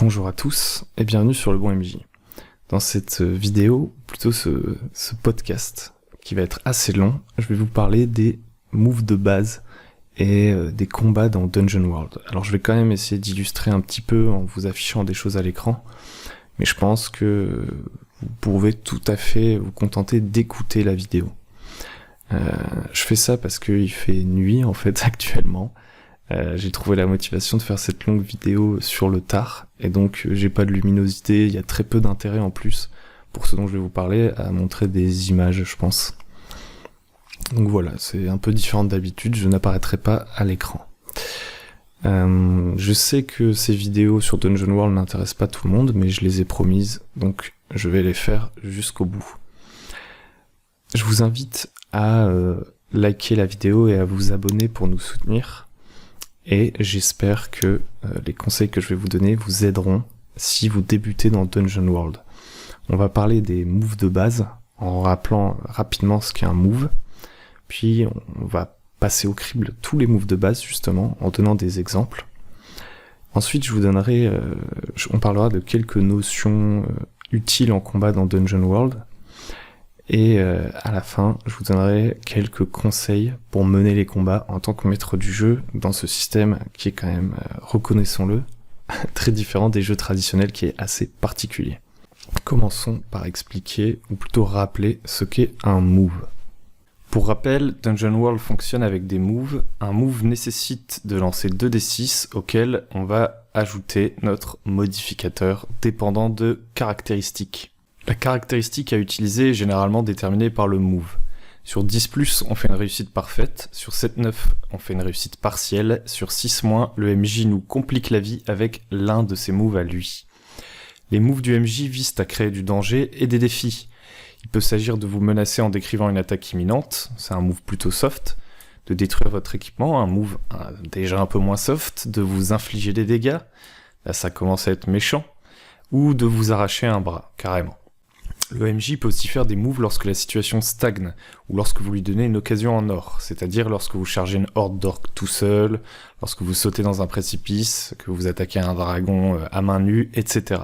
Bonjour à tous et bienvenue sur Le Bon MJ. Dans cette vidéo, plutôt ce podcast qui va être assez long, je vais vous parler des moves de base et des combats dans Dungeon World. Alors je vais quand même essayer d'illustrer un petit peu en vous affichant des choses à l'écran, mais je pense que vous pouvez tout à fait vous contenter d'écouter la vidéo. Je fais ça parce qu'il fait nuit en fait actuellement. J'ai trouvé la motivation de faire cette longue vidéo sur le tard, et donc j'ai pas de luminosité, il y a très peu d'intérêt en plus, pour ce dont je vais vous parler, à montrer des images, je pense. Donc voilà, c'est un peu différent d'habitude, je n'apparaîtrai pas à l'écran. Je sais que ces vidéos sur Dungeon World n'intéressent pas tout le monde, mais je les ai promises, donc je vais les faire jusqu'au bout. Je vous invite à liker la vidéo et à vous abonner pour nous soutenir. Et j'espère que les conseils que je vais vous donner vous aideront si vous débutez dans Dungeon World. On va parler des moves de base, en rappelant rapidement ce qu'est un move, puis on va passer au crible tous les moves de base, justement, en donnant des exemples. Ensuite, je vous donnerai, on parlera de quelques notions utiles en combat dans Dungeon World, et à la fin, je vous donnerai quelques conseils pour mener les combats en tant que maître du jeu dans ce système qui est quand même, reconnaissons-le, très différent des jeux traditionnels, qui est assez particulier. Commençons par expliquer, ou plutôt rappeler, ce qu'est un move. Pour rappel, Dungeon World fonctionne avec des moves. Un move nécessite de lancer 2d6 auxquels on va ajouter notre modificateur dépendant de caractéristiques. La caractéristique à utiliser est généralement déterminée par le move. Sur 10+, on fait une réussite parfaite, sur 7-9, on fait une réussite partielle, sur 6-, le MJ nous complique la vie avec l'un de ses moves à lui. Les moves du MJ visent à créer du danger et des défis. Il peut s'agir de vous menacer en décrivant une attaque imminente, c'est un move plutôt soft, de détruire votre équipement, un move déjà un peu moins soft, de vous infliger des dégâts, là ça commence à être méchant, ou de vous arracher un bras, carrément. Le MJ peut aussi faire des moves lorsque la situation stagne, ou lorsque vous lui donnez une occasion en or, c'est-à-dire lorsque vous chargez une horde d'orques tout seul, lorsque vous sautez dans un précipice, que vous attaquez un dragon à main nue, etc.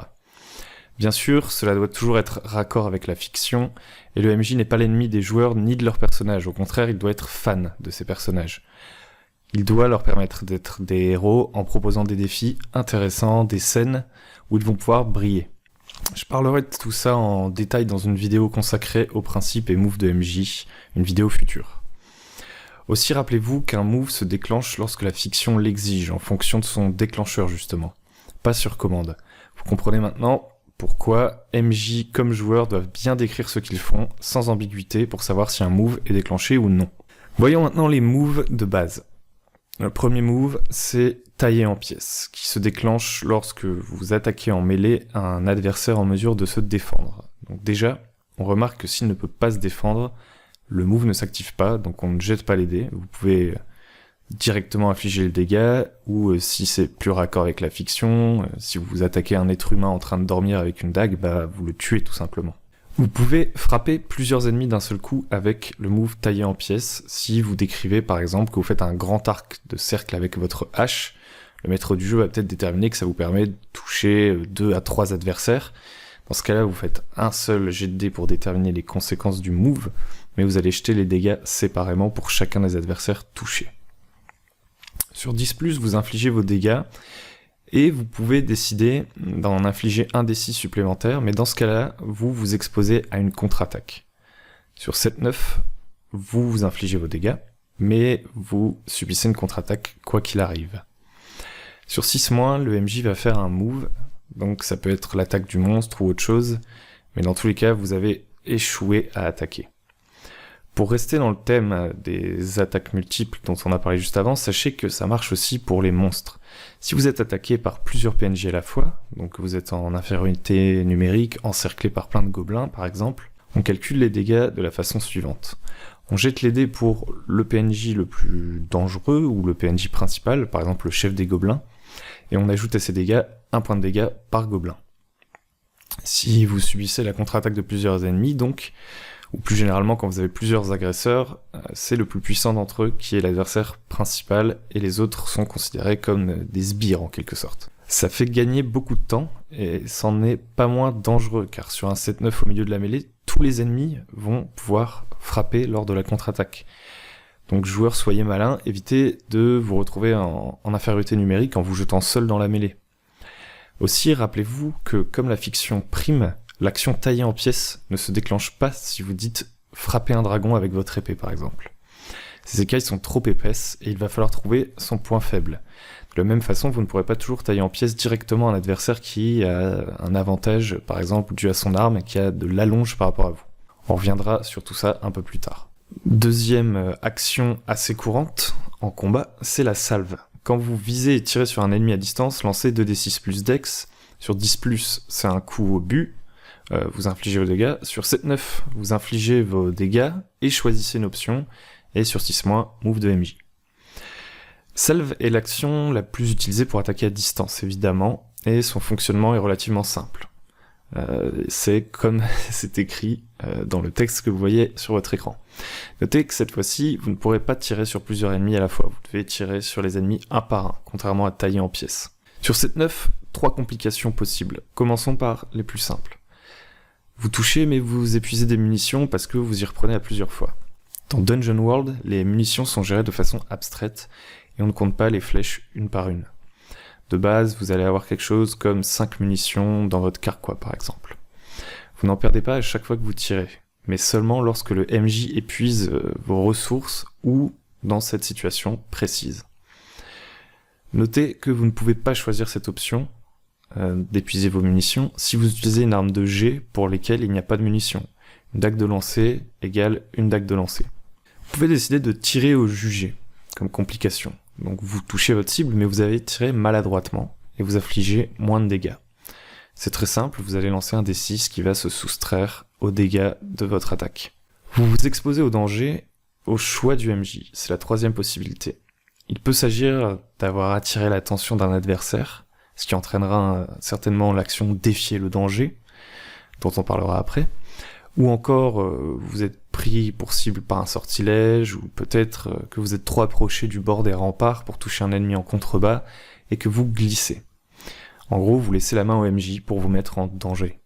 Bien sûr, cela doit toujours être raccord avec la fiction, et le MJ n'est pas l'ennemi des joueurs ni de leurs personnages, au contraire, il doit être fan de ces personnages. Il doit leur permettre d'être des héros en proposant des défis intéressants, des scènes où ils vont pouvoir briller. Je parlerai de tout ça en détail dans une vidéo consacrée aux principes et moves de MJ, une vidéo future. Aussi, rappelez-vous qu'un move se déclenche lorsque la fiction l'exige, en fonction de son déclencheur justement, pas sur commande. Vous comprenez maintenant pourquoi MJ comme joueurs doivent bien décrire ce qu'ils font, sans ambiguïté, pour savoir si un move est déclenché ou non. Voyons maintenant les moves de base. Le premier move, c'est tailler en pièces, qui se déclenche lorsque vous attaquez en mêlée un adversaire en mesure de se défendre. Donc déjà, on remarque que s'il ne peut pas se défendre, le move ne s'active pas, donc on ne jette pas les dés. Vous pouvez directement infliger le dégât, ou si c'est plus raccord avec la fiction, si vous attaquez un être humain en train de dormir avec une dague, vous le tuez tout simplement. Vous pouvez frapper plusieurs ennemis d'un seul coup avec le move taillé en pièces, si vous décrivez par exemple que vous faites un grand arc de cercle avec votre hache. Le maître du jeu va peut-être déterminer que ça vous permet de toucher 2 à 3 adversaires. Dans ce cas-là, vous faites un seul jet de dés pour déterminer les conséquences du move, mais vous allez jeter les dégâts séparément pour chacun des adversaires touchés. Sur 10+, vous infligez vos dégâts, et vous pouvez décider d'en infliger un D6 supplémentaire, mais dans ce cas-là, vous vous exposez à une contre-attaque. Sur 7-9, vous vous infligez vos dégâts, mais vous subissez une contre-attaque quoi qu'il arrive. Sur 6-, le MJ va faire un move, donc ça peut être l'attaque du monstre ou autre chose, mais dans tous les cas, vous avez échoué à attaquer. Pour rester dans le thème des attaques multiples dont on a parlé juste avant, sachez que ça marche aussi pour les monstres. Si vous êtes attaqué par plusieurs PNJ à la fois, donc vous êtes en infériorité numérique, encerclé par plein de gobelins par exemple, on calcule les dégâts de la façon suivante. On jette les dés pour le PNJ le plus dangereux, ou le PNJ principal, par exemple le chef des gobelins, et on ajoute à ces dégâts un point de dégâts par gobelin. Si vous subissez la contre-attaque de plusieurs ennemis, donc, ou plus généralement quand vous avez plusieurs agresseurs, c'est le plus puissant d'entre eux qui est l'adversaire principal, et les autres sont considérés comme des sbires en quelque sorte. Ça fait gagner beaucoup de temps, et c'en est pas moins dangereux, car sur un 7-9 au milieu de la mêlée, tous les ennemis vont pouvoir frapper lors de la contre-attaque. Donc joueurs, soyez malins, évitez de vous retrouver en infériorité numérique en vous jetant seul dans la mêlée. Aussi, rappelez-vous que comme la fiction prime, l'action taillée en pièces ne se déclenche pas si vous dites « frapper un dragon avec votre épée » par exemple. Ces écailles sont trop épaisses et il va falloir trouver son point faible. De la même façon, vous ne pourrez pas toujours tailler en pièces directement un adversaire qui a un avantage, par exemple, dû à son arme et qui a de l'allonge par rapport à vous. On reviendra sur tout ça un peu plus tard. Deuxième action assez courante en combat, c'est la salve. Quand vous visez et tirez sur un ennemi à distance, lancez 2d6 plus dex. Sur 10+, c'est un coup au but, vous infligez vos dégâts. Sur 7-9, vous infligez vos dégâts et choisissez une option. Et sur 6-, move de MJ. Salve est l'action la plus utilisée pour attaquer à distance, évidemment, et son fonctionnement est relativement simple. C'est comme c'est écrit dans le texte que vous voyez sur votre écran. Notez que cette fois-ci, vous ne pourrez pas tirer sur plusieurs ennemis à la fois, vous devez tirer sur les ennemis un par un, contrairement à tailler en pièces. Sur 7-9, 3 complications possibles. Commençons par les plus simples. Vous touchez mais vous épuisez des munitions parce que vous y reprenez à plusieurs fois. Dans Dungeon World, les munitions sont gérées de façon abstraite et on ne compte pas les flèches une par une. De base, vous allez avoir quelque chose comme 5 munitions dans votre carquois par exemple. Vous n'en perdez pas à chaque fois que vous tirez, mais seulement lorsque le MJ épuise vos ressources ou dans cette situation précise. Notez que vous ne pouvez pas choisir cette option d'épuiser vos munitions si vous utilisez une arme de jet pour lesquelles il n'y a pas de munitions. Une dague de lancer égale une dague de lancer. Vous pouvez décider de tirer au jugé, comme complication. Donc vous touchez votre cible, mais vous avez tiré maladroitement, et vous affligez moins de dégâts. C'est très simple, vous allez lancer un D6 qui va se soustraire aux dégâts de votre attaque. Vous vous exposez au danger au choix du MJ, c'est la troisième possibilité. Il peut s'agir d'avoir attiré l'attention d'un adversaire, ce qui entraînera certainement l'action défier le danger, dont on parlera après. Ou encore, vous êtes pris pour cible par un sortilège, ou peut-être que vous êtes trop approché du bord des remparts pour toucher un ennemi en contrebas, et que vous glissez. En gros, vous laissez la main au MJ pour vous mettre en danger.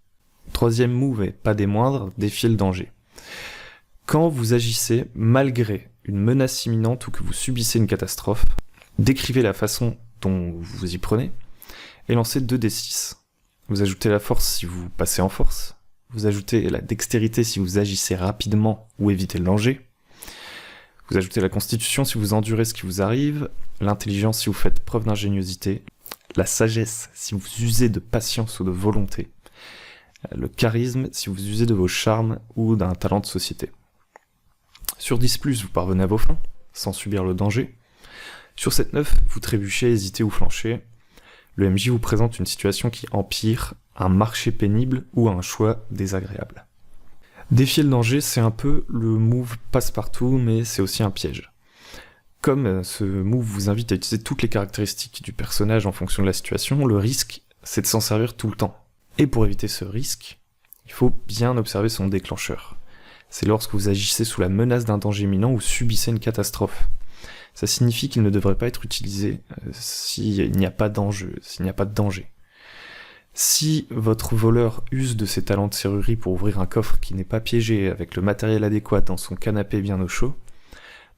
Troisième move, et pas des moindres, défier le danger. Quand vous agissez malgré une menace imminente ou que vous subissez une catastrophe, décrivez la façon dont vous vous y prenez, et lancez 2d6. Vous ajoutez la force si vous passez en force, vous ajoutez la dextérité si vous agissez rapidement ou évitez le danger. Vous ajoutez la constitution si vous endurez ce qui vous arrive, l'intelligence si vous faites preuve d'ingéniosité, la sagesse si vous usez de patience ou de volonté, le charisme si vous usez de vos charmes ou d'un talent de société. Sur 10+, vous parvenez à vos fins, sans subir le danger. Sur 7-9, vous trébuchez, hésitez ou flanchez. Le MJ vous présente une situation qui empire, un marché pénible ou un choix désagréable. Défier le danger, c'est un peu le move passe-partout, mais c'est aussi un piège. Comme ce move vous invite à utiliser toutes les caractéristiques du personnage en fonction de la situation, le risque, c'est de s'en servir tout le temps. Et pour éviter ce risque, il faut bien observer son déclencheur. C'est lorsque vous agissez sous la menace d'un danger imminent ou subissez une catastrophe. Ça signifie qu'il ne devrait pas être utilisé s'il n'y a pas d'enjeu, s'il n'y a pas de danger. Si votre voleur use de ses talents de serrurerie pour ouvrir un coffre qui n'est pas piégé avec le matériel adéquat dans son canapé bien au chaud,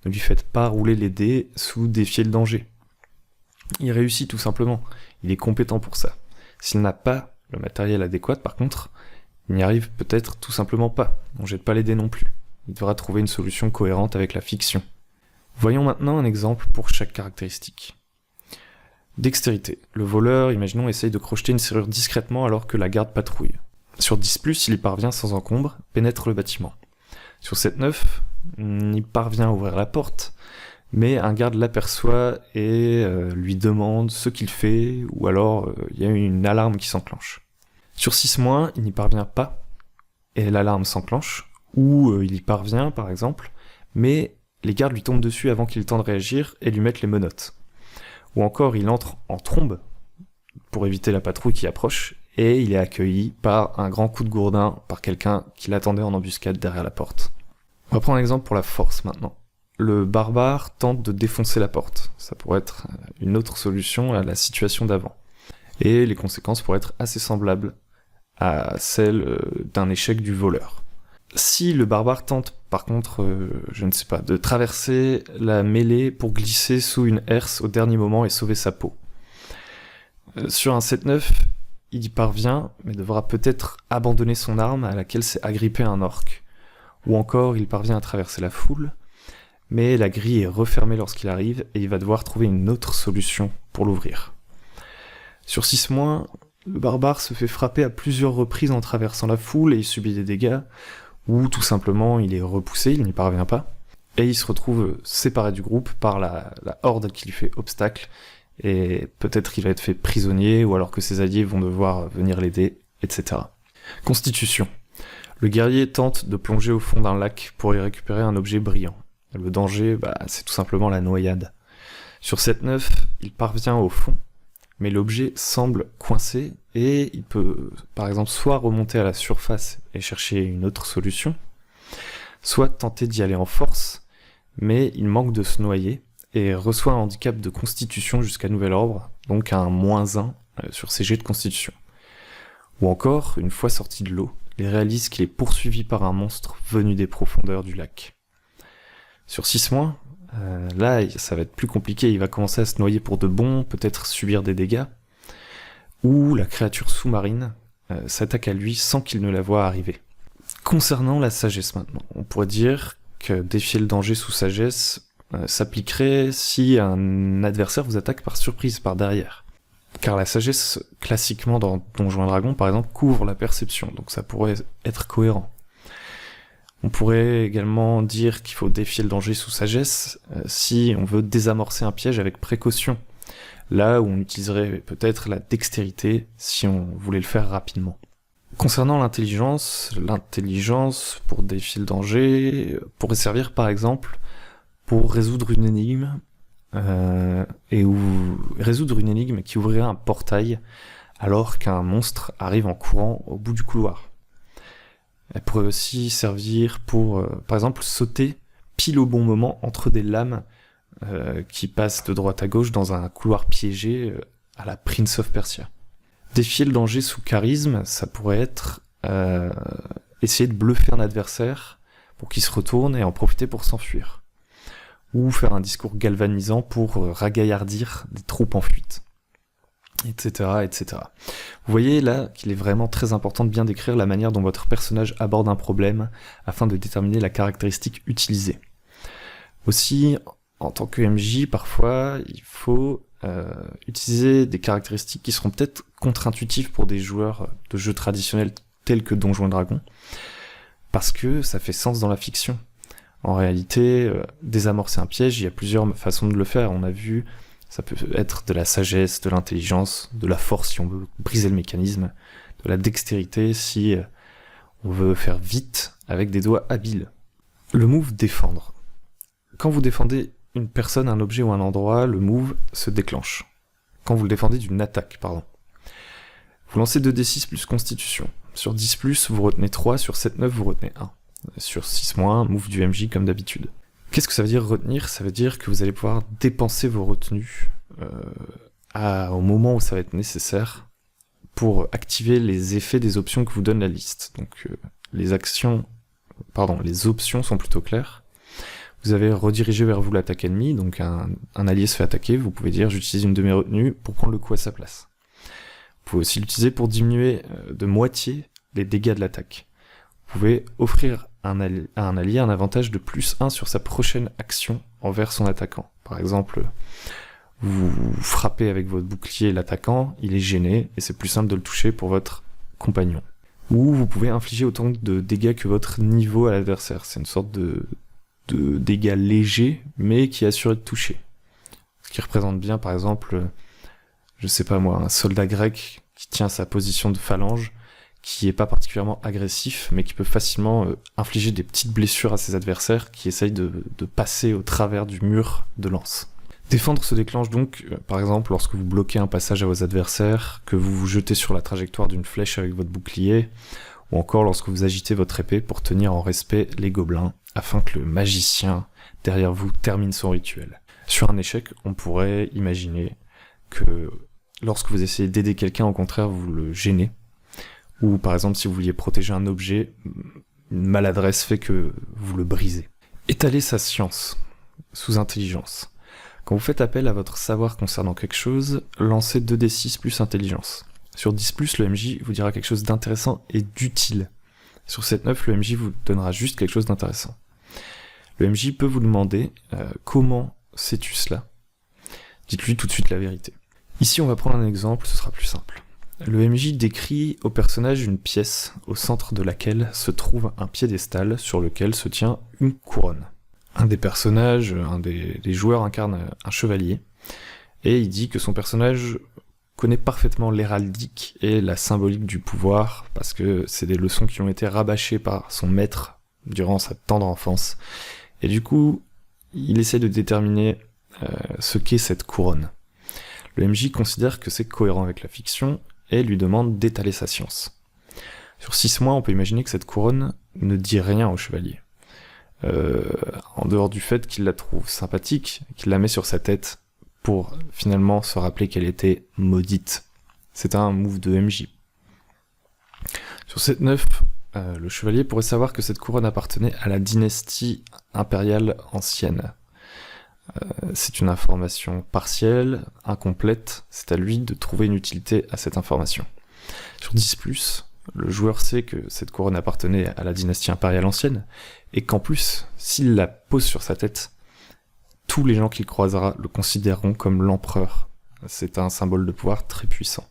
ne lui faites pas rouler les dés sous défier le danger. Il réussit tout simplement, il est compétent pour ça. S'il n'a pas le matériel adéquat par contre, il n'y arrive peut-être tout simplement pas, on jette pas les dés non plus. Il devra trouver une solution cohérente avec la fiction. Voyons maintenant un exemple pour chaque caractéristique. Dextérité. Le voleur, imaginons, essaye de crocheter une serrure discrètement alors que la garde patrouille. Sur 10+, il y parvient sans encombre, pénètre le bâtiment. Sur 7-9, il parvient à ouvrir la porte, mais un garde l'aperçoit et lui demande ce qu'il fait, ou alors il y a une alarme qui s'enclenche. Sur 6-, il n'y parvient pas, et l'alarme s'enclenche, ou il y parvient par exemple, mais les gardes lui tombent dessus avant qu'il ait le temps de réagir et lui mettent les menottes. Ou encore, il entre en trombe pour éviter la patrouille qui approche, et il est accueilli par un grand coup de gourdin par quelqu'un qui l'attendait en embuscade derrière la porte. On va prendre un exemple pour la force maintenant. Le barbare tente de défoncer la porte. Ça pourrait être une autre solution à la situation d'avant. Et les conséquences pourraient être assez semblables à celles d'un échec du voleur. Si le barbare tente, par contre, je ne sais pas, de traverser la mêlée pour glisser sous une herse au dernier moment et sauver sa peau. Sur un 7-9, il y parvient, mais devra peut-être abandonner son arme à laquelle s'est agrippé un orc. Ou encore, il parvient à traverser la foule, mais la grille est refermée lorsqu'il arrive et il va devoir trouver une autre solution pour l'ouvrir. Sur 6-, le barbare se fait frapper à plusieurs reprises en traversant la foule et il subit des dégâts, ou tout simplement il est repoussé, il n'y parvient pas, et il se retrouve séparé du groupe par la horde qui lui fait obstacle, et peut-être qu'il va être fait prisonnier, ou alors que ses alliés vont devoir venir l'aider, etc. Constitution. Le guerrier tente de plonger au fond d'un lac pour y récupérer un objet brillant. Le danger, c'est tout simplement la noyade. Sur 7-9, il parvient au fond, mais l'objet semble coincé, et il peut, par exemple, soit remonter à la surface et chercher une autre solution, soit tenter d'y aller en force, mais il manque de se noyer, et reçoit un handicap de constitution jusqu'à nouvel ordre, donc un -1 sur ses jets de constitution. Ou encore, une fois sorti de l'eau, il réalise qu'il est poursuivi par un monstre venu des profondeurs du lac. Sur 6-, là, ça va être plus compliqué, il va commencer à se noyer pour de bon, peut-être subir des dégâts, ou la créature sous-marine s'attaque à lui sans qu'il ne la voie arriver. Concernant la sagesse maintenant, on pourrait dire que défier le danger sous sagesse s'appliquerait si un adversaire vous attaque par surprise, par derrière. Car la sagesse, classiquement dans Donjons & Dragons, par exemple, couvre la perception, donc ça pourrait être cohérent. On pourrait également dire qu'il faut défier le danger sous sagesse si on veut désamorcer un piège avec précaution, là où on utiliserait peut-être la dextérité si on voulait le faire rapidement. Concernant l'intelligence, pour défier le danger pourrait servir par exemple pour résoudre une énigme, résoudre une énigme qui ouvrirait un portail alors qu'un monstre arrive en courant au bout du couloir. Elle pourrait aussi servir pour, par exemple, sauter pile au bon moment entre des lames qui passent de droite à gauche dans un couloir piégé à la Prince of Persia. Défier le danger sous charisme, ça pourrait être essayer de bluffer un adversaire pour qu'il se retourne et en profiter pour s'enfuir. Ou faire un discours galvanisant pour ragaillardir des troupes en fuite. Etc., etc. Vous voyez là qu'il est vraiment très important de bien décrire la manière dont votre personnage aborde un problème afin de déterminer la caractéristique utilisée. Aussi, en tant que MJ, parfois, il faut utiliser des caractéristiques qui seront peut-être contre-intuitives pour des joueurs de jeux traditionnels tels que Donjons & Dragons, parce que ça fait sens dans la fiction. En réalité, désamorcer un piège, il y a plusieurs façons de le faire. On a vu, ça peut être de la sagesse, de l'intelligence, de la force si on veut briser le mécanisme, de la dextérité si on veut faire vite avec des doigts habiles. Le move défendre. Quand vous défendez une personne, un objet ou un endroit, le move se déclenche. Quand vous le défendez d'une attaque, pardon. Vous lancez 2d6 plus constitution. Sur 10+, vous retenez 3, sur 7-9, vous retenez 1. Sur 6-, move du MJ comme d'habitude. Qu'est-ce que ça veut dire retenir ? Ça veut dire que vous allez pouvoir dépenser vos retenues au moment où ça va être nécessaire pour activer les effets des options que vous donne la liste. Donc les options sont plutôt claires. Vous avez redirigé vers vous l'attaque ennemie, donc un allié se fait attaquer, vous pouvez dire j'utilise une de mes retenues pour prendre le coup à sa place. Vous pouvez aussi l'utiliser pour diminuer de moitié les dégâts de l'attaque. Vous pouvez offrir à un allié un avantage de +1 sur sa prochaine action envers son attaquant. Par exemple, vous frappez avec votre bouclier l'attaquant, il est gêné, et c'est plus simple de le toucher pour votre compagnon. Ou vous pouvez infliger autant de dégâts que votre niveau à l'adversaire. C'est une sorte de dégâts légers, mais qui assurent de toucher. Ce qui représente bien, par exemple, je sais pas moi, un soldat grec qui tient sa position de phalange, qui est pas particulièrement agressif, mais qui peut facilement infliger des petites blessures à ses adversaires qui essayent de passer au travers du mur de lance. Défendre se déclenche donc, par exemple, lorsque vous bloquez un passage à vos adversaires, que vous vous jetez sur la trajectoire d'une flèche avec votre bouclier, ou encore lorsque vous agitez votre épée pour tenir en respect les gobelins, afin que le magicien derrière vous termine son rituel. Sur un échec, on pourrait imaginer que Lorsque vous essayez d'aider quelqu'un, au contraire, vous le gênez. Ou par exemple, si vous vouliez protéger un objet, une maladresse fait que vous le brisez. Étaler sa science, sous intelligence. Quand vous faites appel à votre savoir concernant quelque chose, lancez 2d6 plus intelligence. Sur 10+, le MJ vous dira quelque chose d'intéressant et d'utile. Sur 7-9, le MJ vous donnera juste quelque chose d'intéressant. Le MJ peut vous demander comment sais-tu cela ? Dites-lui tout de suite la vérité. Ici, on va prendre un exemple, ce sera plus simple. Le MJ décrit au personnage une pièce au centre de laquelle se trouve un piédestal sur lequel se tient une couronne. Un des personnages, un des joueurs incarne un chevalier, et il dit que son personnage connaît parfaitement l'héraldique et la symbolique du pouvoir, parce que c'est des leçons qui ont été rabâchées par son maître durant sa tendre enfance, et du coup, il essaie de déterminer ce qu'est cette couronne. Le MJ considère que c'est cohérent avec la fiction, et lui demande d'étaler sa science. Sur 6 mois, on peut imaginer que cette couronne ne dit rien au chevalier. En dehors du fait qu'il la trouve sympathique, qu'il la met sur sa tête pour finalement se rappeler qu'elle était maudite. C'est un move de MJ. Sur 7-9, le chevalier pourrait savoir que cette couronne appartenait à la dynastie impériale ancienne. C'est une information partielle, incomplète, c'est à lui de trouver une utilité à cette information. Sur 10+, le joueur sait que cette couronne appartenait à la dynastie impériale ancienne, et qu'en plus, s'il la pose sur sa tête, tous les gens qu'il croisera le considéreront comme l'empereur. C'est un symbole de pouvoir très puissant.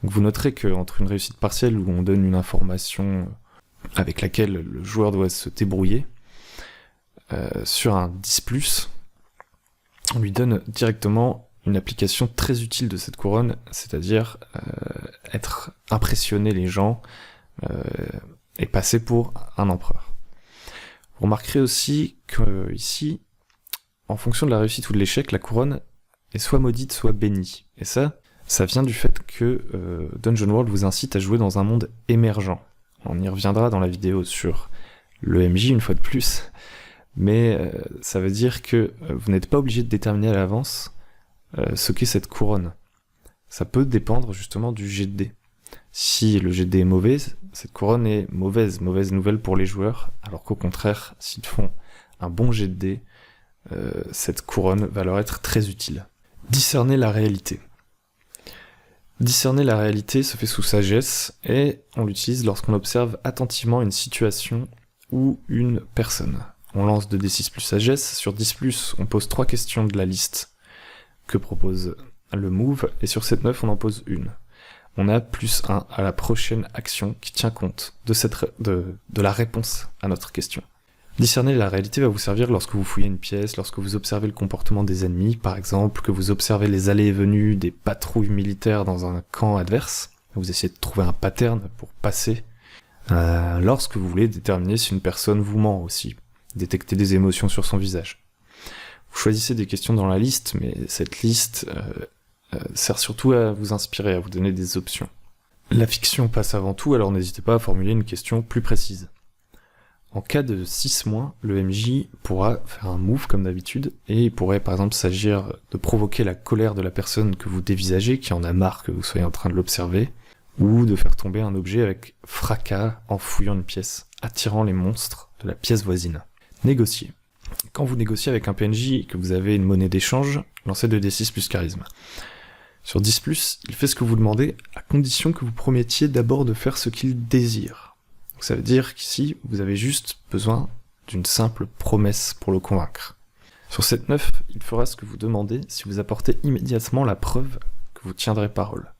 Donc vous noterez qu'entre une réussite partielle où on donne une information avec laquelle le joueur doit se débrouiller, sur un 10+, on lui donne directement une application très utile de cette couronne, c'est-à-dire impressionner les gens et passer pour un empereur. Vous remarquerez aussi que ici, en fonction de la réussite ou de l'échec, la couronne est soit maudite, soit bénie. Et ça vient du fait que Dungeon World vous incite à jouer dans un monde émergent. On y reviendra dans la vidéo sur le MJ une fois de plus, mais ça veut dire que vous n'êtes pas obligé de déterminer à l'avance ce qu'est cette couronne. Ça peut dépendre justement du jet de dés. Si le jet de dés est mauvais, cette couronne est mauvaise nouvelle pour les joueurs, alors qu'au contraire, s'ils font un bon jet de dés, cette couronne va leur être très utile. Discerner la réalité. Discerner la réalité se fait sous sagesse, et on l'utilise lorsqu'on observe attentivement une situation ou une personne. On lance 2d6 plus sagesse, sur 10+, on pose 3 questions de la liste que propose le move, et sur 7-9, on en pose une. On a +1 à la prochaine action qui tient compte de la réponse à notre question. Discerner la réalité va vous servir lorsque vous fouillez une pièce, lorsque vous observez le comportement des ennemis, par exemple, que vous observez les allées et venues des patrouilles militaires dans un camp adverse, vous essayez de trouver un pattern pour passer, lorsque vous voulez déterminer si une personne vous ment aussi, détecter des émotions sur son visage. Vous choisissez des questions dans la liste, mais cette liste sert surtout à vous inspirer, à vous donner des options. La fiction passe avant tout, alors n'hésitez pas à formuler une question plus précise. En cas de 6-, le MJ pourra faire un move comme d'habitude, et il pourrait par exemple s'agir de provoquer la colère de la personne que vous dévisagez, qui en a marre que vous soyez en train de l'observer, ou de faire tomber un objet avec fracas en fouillant une pièce, attirant les monstres de la pièce voisine. Négocier. Quand vous négociez avec un PNJ et que vous avez une monnaie d'échange, lancez 2d6 plus charisme. Sur 10+, il fait ce que vous demandez, à condition que vous promettiez d'abord de faire ce qu'il désire. Donc ça veut dire qu'ici, vous avez juste besoin d'une simple promesse pour le convaincre. Sur 7-9, il fera ce que vous demandez si vous apportez immédiatement la preuve que vous tiendrez parole.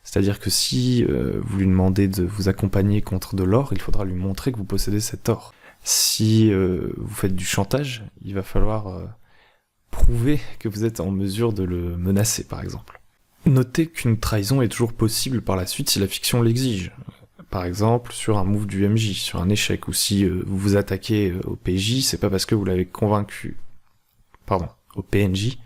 C'est-à-dire que si vous lui demandez de vous accompagner contre de l'or, il faudra lui montrer que vous possédez cet or. Si vous faites du chantage, il va falloir prouver que vous êtes en mesure de le menacer, par exemple. Notez qu'une trahison est toujours possible par la suite si la fiction l'exige. Par exemple, sur un move du MJ, sur un échec, ou si vous vous attaquez au PJ, c'est pas parce que vous l'avez convaincu... Pardon, au PNJ.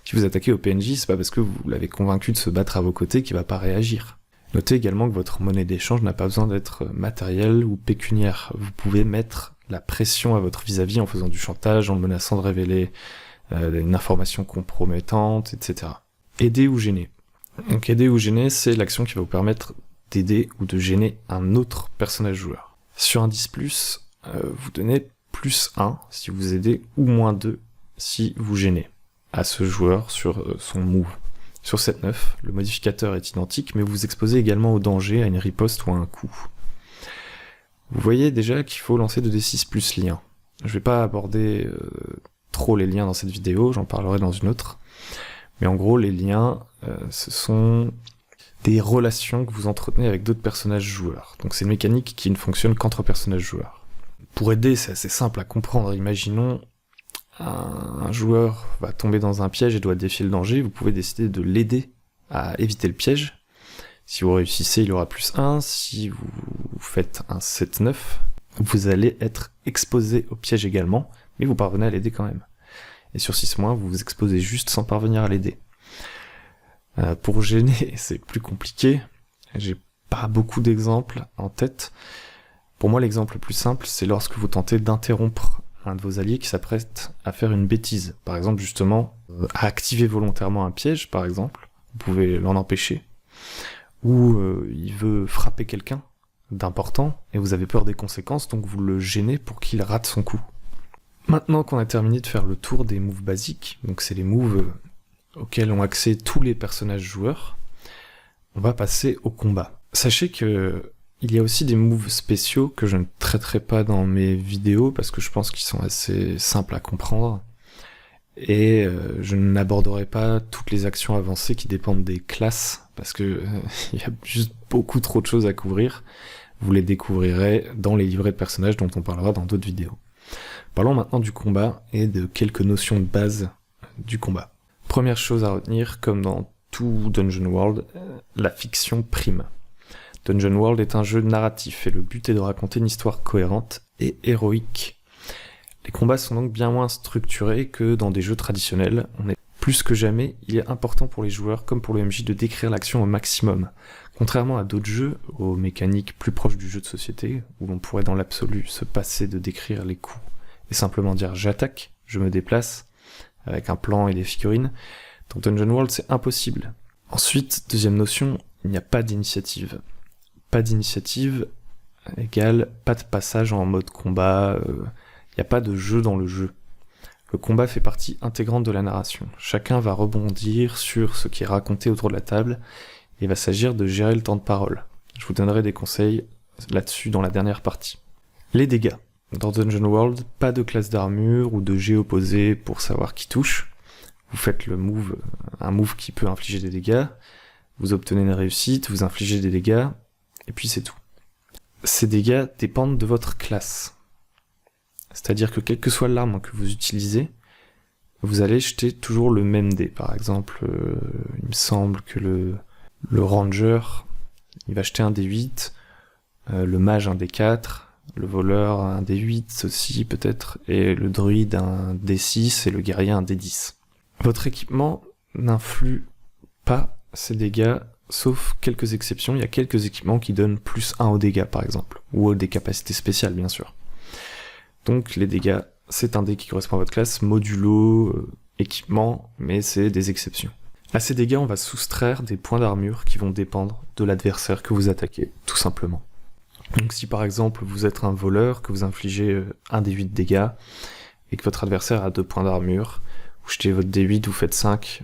Si vous attaquez au PNJ, c'est pas parce que vous l'avez convaincu de se battre à vos côtés qu'il va pas réagir. Notez également que votre monnaie d'échange n'a pas besoin d'être matérielle ou pécuniaire. Vous pouvez mettre la pression à votre vis-à-vis en faisant du chantage, en le menaçant de révéler une information compromettante, etc. Aider ou gêner. Donc aider ou gêner, c'est l'action qui va vous permettre d'aider ou de gêner un autre personnage joueur. Sur un 10+, vous donnez +1 si vous aidez ou -2 si vous gênez à ce joueur sur son move. Sur 7-9, le modificateur est identique, mais vous vous exposez également au danger, à une riposte ou à un coup. Vous voyez déjà qu'il faut lancer 2d6 plus liens. Je vais pas aborder trop les liens dans cette vidéo, j'en parlerai dans une autre. Mais en gros, les liens, ce sont des relations que vous entretenez avec d'autres personnages joueurs. Donc c'est une mécanique qui ne fonctionne qu'entre personnages joueurs. Pour aider, c'est assez simple à comprendre. Imaginons un joueur va tomber dans un piège et doit défier le danger, vous pouvez décider de l'aider à éviter le piège. Si vous réussissez, il aura +1, si vous faites un 7-9, vous allez être exposé au piège également, mais vous parvenez à l'aider quand même. Et sur 6-, vous vous exposez juste sans parvenir à l'aider. Pour gêner, c'est plus compliqué, j'ai pas beaucoup d'exemples en tête. Pour moi, l'exemple le plus simple, c'est lorsque vous tentez d'interrompre un de vos alliés qui s'apprête à faire une bêtise. Par exemple, justement, à activer volontairement un piège, par exemple, vous pouvez l'en empêcher. Ou il veut frapper quelqu'un d'important, et vous avez peur des conséquences, donc vous le gênez pour qu'il rate son coup. Maintenant qu'on a terminé de faire le tour des moves basiques, donc c'est les moves auxquels ont accès tous les personnages joueurs, on va passer au combat. Sachez que il y a aussi des moves spéciaux que je ne traiterai pas dans mes vidéos parce que je pense qu'ils sont assez simples à comprendre et je n'aborderai pas toutes les actions avancées qui dépendent des classes parce que il y a juste beaucoup trop de choses à couvrir. Vous les découvrirez dans les livrets de personnages dont on parlera dans d'autres vidéos. Parlons maintenant du combat et de quelques notions de base du combat. Première chose à retenir, comme dans tout Dungeon World, la fiction prime. Dungeon World est un jeu narratif et le but est de raconter une histoire cohérente et héroïque. Les combats sont donc bien moins structurés que dans des jeux traditionnels. Plus que jamais, il est important pour les joueurs comme pour le MJ de décrire l'action au maximum. Contrairement à d'autres jeux, aux mécaniques plus proches du jeu de société, où l'on pourrait dans l'absolu se passer de décrire les coups et simplement dire j'attaque, je me déplace, avec un plan et des figurines, dans Dungeon World c'est impossible. Ensuite, deuxième notion, il n'y a pas d'initiative. Pas d'initiative égale pas de passage en mode combat, il n'y a pas de jeu dans le jeu. Le combat fait partie intégrante de la narration. Chacun va rebondir sur ce qui est raconté autour de la table, et il va s'agir de gérer le temps de parole. Je vous donnerai des conseils là-dessus dans la dernière partie. Les dégâts. Dans Dungeon World, pas de classe d'armure ou de jet opposé pour savoir qui touche. Vous faites un move qui peut infliger des dégâts, vous obtenez une réussite, vous infligez des dégâts, et puis c'est tout. Ces dégâts dépendent de votre classe. C'est-à-dire que quelle que soit l'arme que vous utilisez, vous allez jeter toujours le même dé. Par exemple, il me semble que le ranger, il va jeter un D8, le mage un D4, le voleur un D8 aussi peut-être, et le druide un D6 et le guerrier un D10. Votre équipement n'influe pas ces dégâts, sauf quelques exceptions. Il y a quelques équipements qui donnent +1 aux dégâts par exemple, ou des capacités spéciales bien sûr. Donc les dégâts, c'est un dé qui correspond à votre classe, modulo, équipement, mais c'est des exceptions. À ces dégâts, on va soustraire des points d'armure qui vont dépendre de l'adversaire que vous attaquez, tout simplement. Donc si par exemple vous êtes un voleur, que vous infligez un D8 de dégâts, et que votre adversaire a 2 points d'armure, vous jetez votre D8, vous faites 5,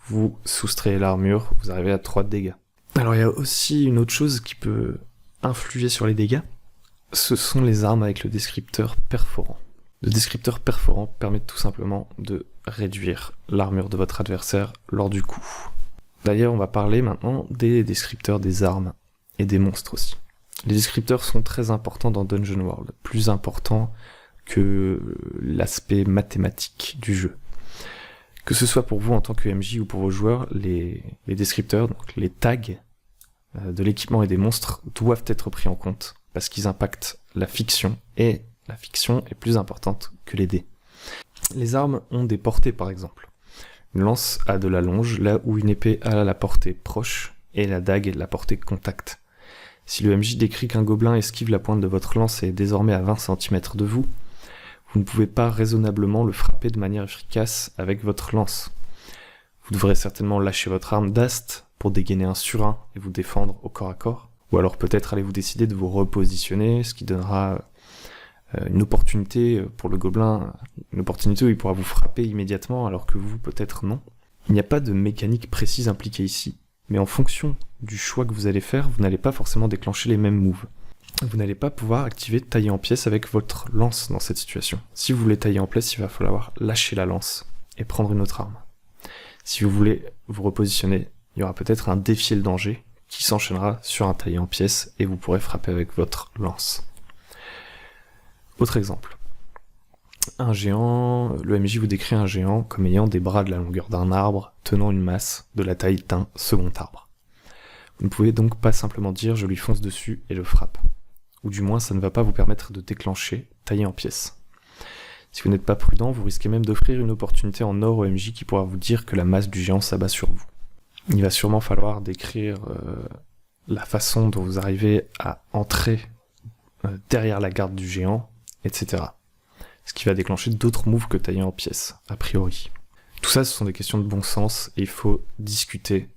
vous soustrayez l'armure, vous arrivez à 3 de dégâts. Alors il y a aussi une autre chose qui peut influer sur les dégâts, ce sont les armes avec le descripteur perforant. Le descripteur perforant permet tout simplement de réduire l'armure de votre adversaire lors du coup. D'ailleurs, on va parler maintenant des descripteurs des armes et des monstres aussi. Les descripteurs sont très importants dans Dungeon World, plus importants que l'aspect mathématique du jeu. Que ce soit pour vous en tant que MJ ou pour vos joueurs, les descripteurs, donc les tags de l'équipement et des monstres doivent être pris en compte parce qu'ils impactent la fiction et la fiction est plus importante que les dés. Les armes ont des portées par exemple. Une lance a de la longe là où une épée a la portée proche et la dague la portée contact. Si le MJ décrit qu'un gobelin esquive la pointe de votre lance et est désormais à 20 cm de vous, vous ne pouvez pas raisonnablement le frapper de manière efficace avec votre lance. Vous devrez certainement lâcher votre arme d'ast pour dégainer un surin et vous défendre au corps à corps. Ou alors peut-être allez-vous décider de vous repositionner, ce qui donnera une opportunité pour le gobelin, une opportunité où il pourra vous frapper immédiatement alors que vous peut-être non. Il n'y a pas de mécanique précise impliquée ici, mais en fonction du choix que vous allez faire, vous n'allez pas forcément déclencher les mêmes moves. Vous n'allez pas pouvoir activer tailler en pièces avec votre lance dans cette situation. Si vous voulez tailler en pièces, il va falloir lâcher la lance et prendre une autre arme. Si vous voulez vous repositionner, il y aura peut-être un défier le danger qui s'enchaînera sur un tailler en pièces et vous pourrez frapper avec votre lance. Autre exemple. Un géant, le MJ vous décrit un géant comme ayant des bras de la longueur d'un arbre, tenant une masse de la taille d'un second arbre. Vous ne pouvez donc pas simplement dire je lui fonce dessus et le frappe. Ou du moins ça ne va pas vous permettre de déclencher tailler en pièces. Si vous n'êtes pas prudent, vous risquez même d'offrir une opportunité en or au MJ qui pourra vous dire que la masse du géant s'abat sur vous. Il va sûrement falloir décrire la façon dont vous arrivez à entrer derrière la garde du géant, etc. Ce qui va déclencher d'autres moves que tailler en pièces, a priori. Tout ça, ce sont des questions de bon sens, et il faut discuter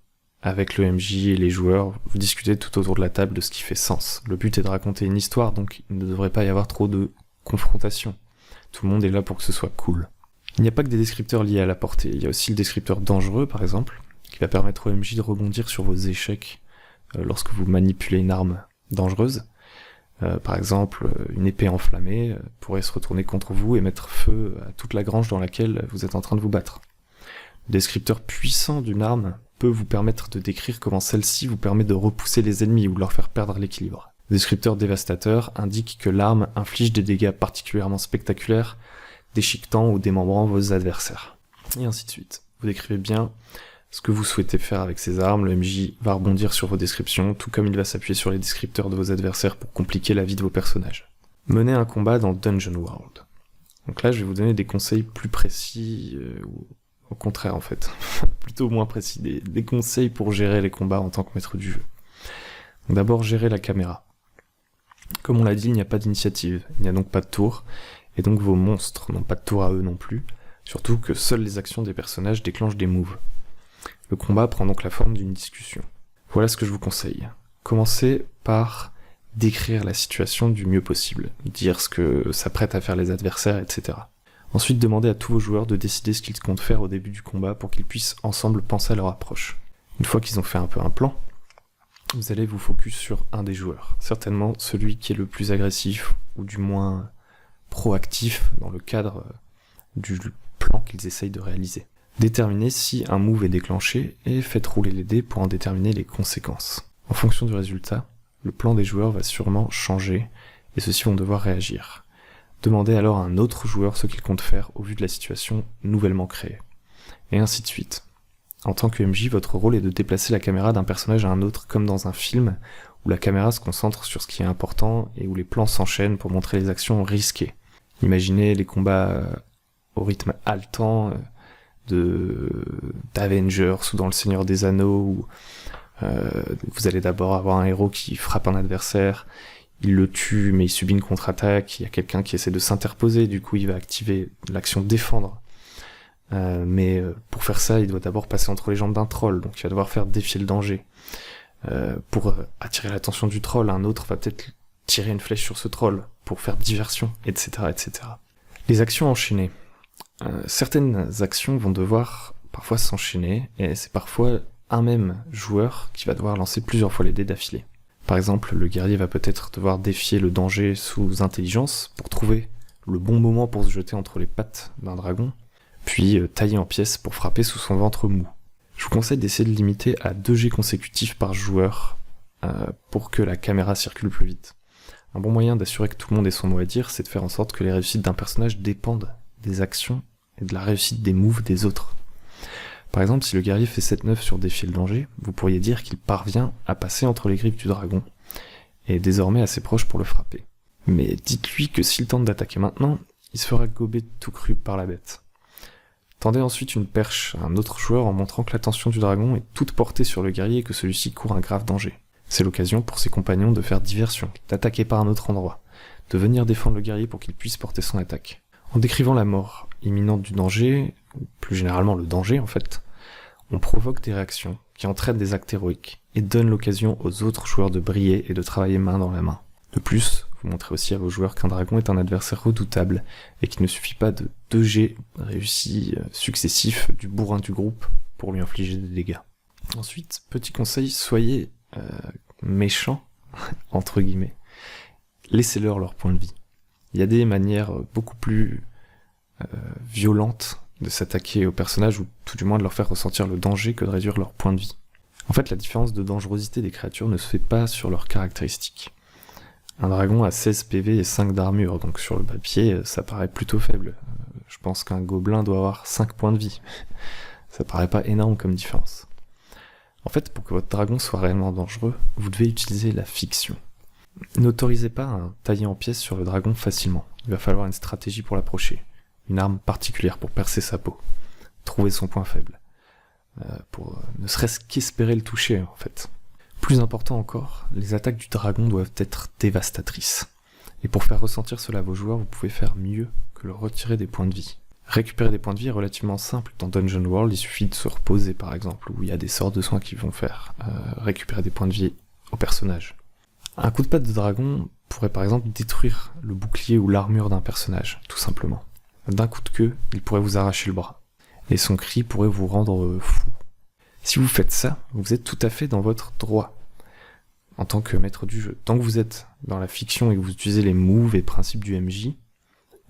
avec le MJ et les joueurs, vous discutez tout autour de la table de ce qui fait sens. Le but est de raconter une histoire, donc il ne devrait pas y avoir trop de confrontation. Tout le monde est là pour que ce soit cool. Il n'y a pas que des descripteurs liés à la portée, il y a aussi le descripteur dangereux, par exemple, qui va permettre au MJ de rebondir sur vos échecs lorsque vous manipulez une arme dangereuse. Par exemple, une épée enflammée pourrait se retourner contre vous et mettre feu à toute la grange dans laquelle vous êtes en train de vous battre. Le descripteur puissant d'une arme peut vous permettre de décrire comment celle-ci vous permet de repousser les ennemis ou de leur faire perdre l'équilibre. Le descripteur dévastateur indique que l'arme inflige des dégâts particulièrement spectaculaires, déchiquetant ou démembrant vos adversaires. Et ainsi de suite. Vous décrivez bien ce que vous souhaitez faire avec ces armes, le MJ va rebondir sur vos descriptions, tout comme il va s'appuyer sur les descripteurs de vos adversaires pour compliquer la vie de vos personnages. Menez un combat dans Dungeon World. Donc là, je vais vous donner des conseils plus précis, ou au contraire en fait, plutôt moins précis, des conseils pour gérer les combats en tant que maître du jeu. Donc d'abord, gérer la caméra. Comme on l'a dit, il n'y a pas d'initiative, il n'y a donc pas de tour, et donc vos monstres n'ont pas de tour à eux non plus, surtout que seules les actions des personnages déclenchent des moves. Le combat prend donc la forme d'une discussion. Voilà ce que je vous conseille. Commencez par décrire la situation du mieux possible, dire ce que s'apprêtent à faire les adversaires, etc. Ensuite, demandez à tous vos joueurs de décider ce qu'ils comptent faire au début du combat pour qu'ils puissent ensemble penser à leur approche. Une fois qu'ils ont fait un peu un plan, vous allez vous focus sur un des joueurs, certainement celui qui est le plus agressif ou du moins proactif dans le cadre du plan qu'ils essayent de réaliser. Déterminez si un move est déclenché et faites rouler les dés pour en déterminer les conséquences. En fonction du résultat, le plan des joueurs va sûrement changer et ceux-ci vont devoir réagir. Demandez alors à un autre joueur ce qu'il compte faire au vu de la situation nouvellement créée. Et ainsi de suite. En tant que MJ, votre rôle est de déplacer la caméra d'un personnage à un autre comme dans un film où la caméra se concentre sur ce qui est important et où les plans s'enchaînent pour montrer les actions risquées. Imaginez les combats au rythme haletant d'Avengers ou dans Le Seigneur des Anneaux où vous allez d'abord avoir un héros qui frappe un adversaire, il le tue mais il subit une contre-attaque, il y a quelqu'un qui essaie de s'interposer, du coup il va activer l'action défendre. Mais pour faire ça, il doit d'abord passer entre les jambes d'un troll, donc il va devoir faire défier le danger. Pour attirer l'attention du troll, un autre va peut-être tirer une flèche sur ce troll pour faire diversion, etc., etc. Les actions enchaînées. Certaines actions vont devoir parfois s'enchaîner, et c'est parfois un même joueur qui va devoir lancer plusieurs fois les dés d'affilée. Par exemple, le guerrier va peut-être devoir défier le danger sous intelligence pour trouver le bon moment pour se jeter entre les pattes d'un dragon, puis tailler en pièces pour frapper sous son ventre mou. Je vous conseille d'essayer de limiter à 2 jets consécutifs par joueur pour que la caméra circule plus vite. Un bon moyen d'assurer que tout le monde ait son mot à dire, c'est de faire en sorte que les réussites d'un personnage dépendent des actions et de la réussite des moves des autres. Par exemple, si le guerrier fait 7-9 sur défier le danger, vous pourriez dire qu'il parvient à passer entre les griffes du dragon, et est désormais assez proche pour le frapper. Mais dites-lui que s'il tente d'attaquer maintenant, il se fera gober tout cru par la bête. Tendez ensuite une perche à un autre joueur en montrant que l'attention du dragon est toute portée sur le guerrier et que celui-ci court un grave danger. C'est l'occasion pour ses compagnons de faire diversion, d'attaquer par un autre endroit, de venir défendre le guerrier pour qu'il puisse porter son attaque. En décrivant la mort imminente du danger, ou plus généralement le danger en fait, On provoque des réactions qui entraînent des actes héroïques et donnent l'occasion aux autres joueurs de briller et de travailler main dans la main. De plus, vous montrez aussi à vos joueurs qu'un dragon est un adversaire redoutable et qu'il ne suffit pas de 2 jets réussis successifs du bourrin du groupe pour lui infliger des dégâts. Ensuite, petit conseil, soyez méchants, entre guillemets. Laissez-leur leur point de vie. Il y a des manières beaucoup plus violentes de s'attaquer aux personnages, ou tout du moins de leur faire ressentir le danger que de réduire leur point de vie. En fait, la différence de dangerosité des créatures ne se fait pas sur leurs caractéristiques. Un dragon a 16 PV et 5 d'armure, donc sur le papier, ça paraît plutôt faible. Je pense qu'un gobelin doit avoir 5 points de vie. Ça paraît pas énorme comme différence. En fait, pour que votre dragon soit réellement dangereux, vous devez utiliser la fiction. N'autorisez pas un tailler en pièces sur le dragon facilement. Il va falloir une stratégie pour l'approcher. Une arme particulière pour percer sa peau. Trouver son point faible. Pour ne serait-ce qu'espérer le toucher, en fait. Plus important encore, les attaques du dragon doivent être dévastatrices. Et pour faire ressentir cela à vos joueurs, vous pouvez faire mieux que leur retirer des points de vie. Récupérer des points de vie est relativement simple. Dans Dungeon World, il suffit de se reposer par exemple, où il y a des sorts de soins qui vont faire récupérer des points de vie au personnage. Un coup de patte de dragon pourrait par exemple détruire le bouclier ou l'armure d'un personnage, tout simplement. D'un coup de queue, il pourrait vous arracher le bras. Et son cri pourrait vous rendre fou. Si vous faites ça, vous êtes tout à fait dans votre droit, en tant que maître du jeu. Tant que vous êtes dans la fiction et que vous utilisez les moves et principes du MJ,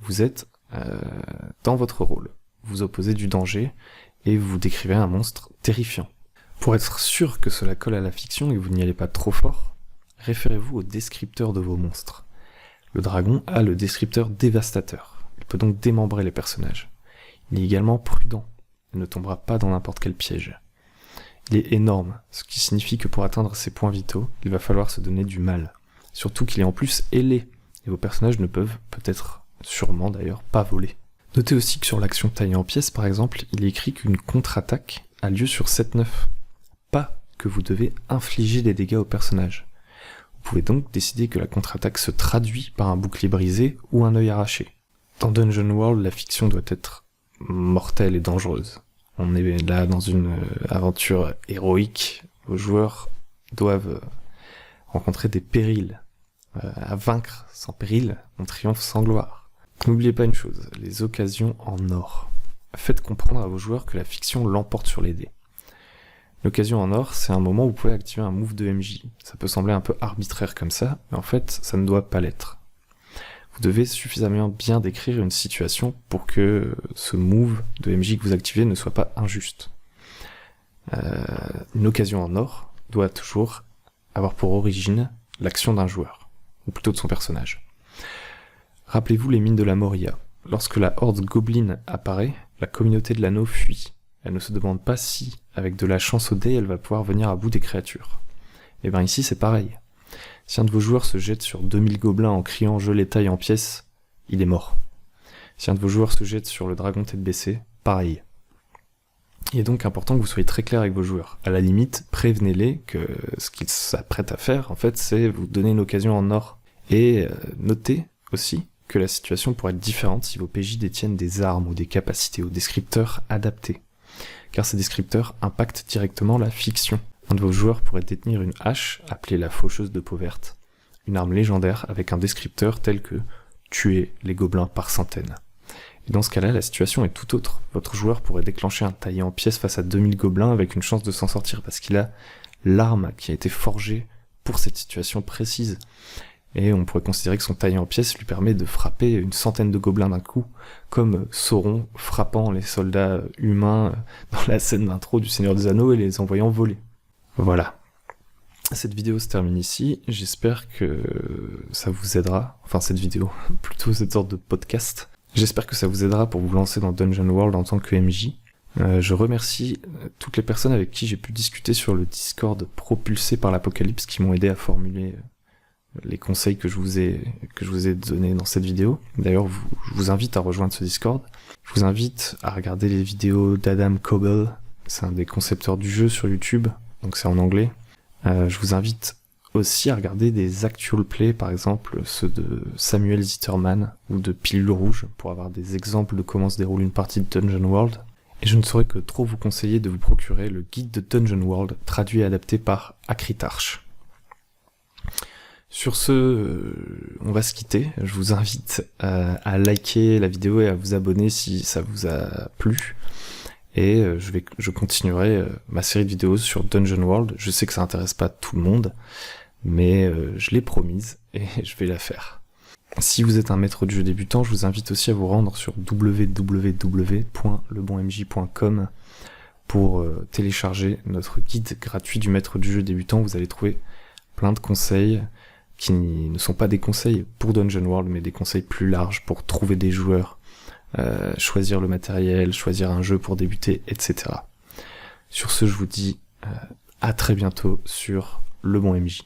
vous êtes dans votre rôle. Vous opposez du danger et vous décrivez un monstre terrifiant. Pour être sûr que cela colle à la fiction et que vous n'y allez pas trop fort, référez-vous au descripteur de vos monstres. Le dragon a le descripteur dévastateur. Il peut donc démembrer les personnages. Il est également prudent. Il ne tombera pas dans n'importe quel piège. Il est énorme, ce qui signifie que pour atteindre ses points vitaux, il va falloir se donner du mal. Surtout qu'il est en plus ailé, et vos personnages ne peuvent, peut-être, sûrement d'ailleurs, pas voler. Notez aussi que sur l'action taillée en pièces, par exemple, il est écrit qu'une contre-attaque a lieu sur 7-9. Pas que vous devez infliger des dégâts au personnage. Vous pouvez donc décider que la contre-attaque se traduit par un bouclier brisé ou un œil arraché. Dans Dungeon World, la fiction doit être mortelle et dangereuse. On est là dans une aventure héroïque. Vos joueurs doivent rencontrer des périls. À vaincre sans péril, on triomphe sans gloire. N'oubliez pas une chose, les occasions en or. Faites comprendre à vos joueurs que la fiction l'emporte sur les dés. L'occasion en or, c'est un moment où vous pouvez activer un move de MJ. Ça peut sembler un peu arbitraire comme ça, mais en fait, ça ne doit pas l'être. Vous devez suffisamment bien décrire une situation pour que ce move de MJ que vous activez ne soit pas injuste. Une occasion en or doit toujours avoir pour origine l'action d'un joueur, ou plutôt de son personnage. Rappelez-vous les mines de la Moria. Lorsque la horde Goblin apparaît, la communauté de l'anneau fuit. Elle ne se demande pas si, avec de la chance au dé, elle va pouvoir venir à bout des créatures. Et bien ici c'est pareil. Si un de vos joueurs se jette sur 2000 gobelins en criant « je les taille en pièces », il est mort. Si un de vos joueurs se jette sur le dragon tête baissée, pareil. Il est donc important que vous soyez très clair avec vos joueurs. À la limite, prévenez-les que ce qu'ils s'apprêtent à faire, en fait, c'est vous donner une occasion en or. Et notez aussi que la situation pourrait être différente si vos PJ détiennent des armes ou des capacités ou descripteurs adaptés. Car ces descripteurs impactent directement la fiction. Un de vos joueurs pourrait détenir une hache, appelée la faucheuse de peau verte, une arme légendaire avec un descripteur tel que « tuer les gobelins par centaines ». Et dans ce cas-là, la situation est tout autre. Votre joueur pourrait déclencher un taillé en pièces face à 2000 gobelins avec une chance de s'en sortir parce qu'il a l'arme qui a été forgée pour cette situation précise. Et on pourrait considérer que son taillé en pièces lui permet de frapper une centaine de gobelins d'un coup, comme Sauron frappant les soldats humains dans la scène d'intro du Seigneur des Anneaux et les envoyant voler. Voilà. Cette vidéo se termine ici, j'espère que ça vous aidera, enfin cette vidéo, plutôt cette sorte de podcast. J'espère que ça vous aidera pour vous lancer dans Dungeon World en tant que MJ. Je remercie toutes les personnes avec qui j'ai pu discuter sur le Discord propulsé par l'Apocalypse qui m'ont aidé à formuler les conseils que je vous ai donnés dans cette vidéo. D'ailleurs, je vous invite à rejoindre ce Discord. Je vous invite à regarder les vidéos d'Adam Coble, c'est un des concepteurs du jeu sur YouTube, donc c'est en anglais. Je vous invite aussi à regarder des actual plays, par exemple ceux de Samuel Zitterman ou de Pilule Rouge, pour avoir des exemples de comment se déroule une partie de Dungeon World. Et je ne saurais que trop vous conseiller de vous procurer le guide de Dungeon World, traduit et adapté par Acritarch. Sur ce, on va se quitter. Je vous invite à liker la vidéo et à vous abonner si ça vous a plu. Et je continuerai ma série de vidéos sur Dungeon World. Je sais que ça intéresse pas tout le monde, mais je l'ai promise et je vais la faire. Si vous êtes un maître de jeu débutant, je vous invite aussi à vous rendre sur www.lebonmj.com pour télécharger notre guide gratuit du maître du jeu débutant. Vous allez trouver plein de conseils qui ne sont pas des conseils pour Dungeon World, mais des conseils plus larges pour trouver des joueurs, choisir le matériel, choisir un jeu pour débuter, etc. Sur ce, je vous dis à très bientôt sur Le Bon MJ.